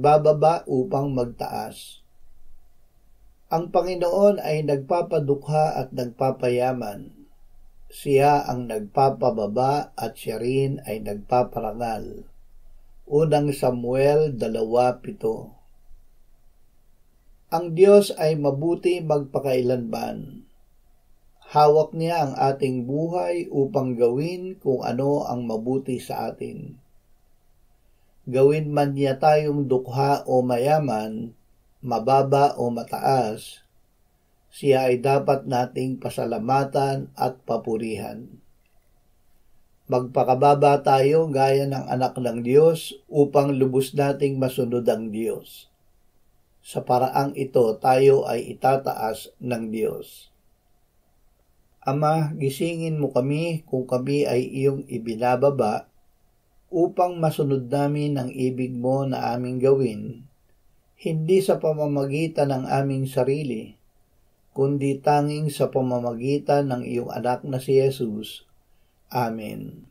nagbababa upang magtaas. Ang Panginoon ay nagpapadukha at nagpapayaman. Siya ang nagpapababa at siya rin ay nagpaparangal. Unang Samuel 2:7. Ang Diyos ay mabuti magpakailanman. Hawak niya ang ating buhay upang gawin kung ano ang mabuti sa atin. Gawin man niya tayong dukha o mayaman, mababa o mataas, siya ay dapat nating pasalamatan at papurihan. Magpakababa tayo gaya ng anak ng Diyos upang lubos nating masunod ang Diyos. Sa paraang ito tayo ay itataas ng Diyos. Ama, gisingin mo kami kung kami ay iyong ibinababa upang masunod namin ang ibig mo na aming gawin, hindi sa pamamagitan ng aming sarili, kundi tanging sa pamamagitan ng iyong anak na si Jesus. Amen.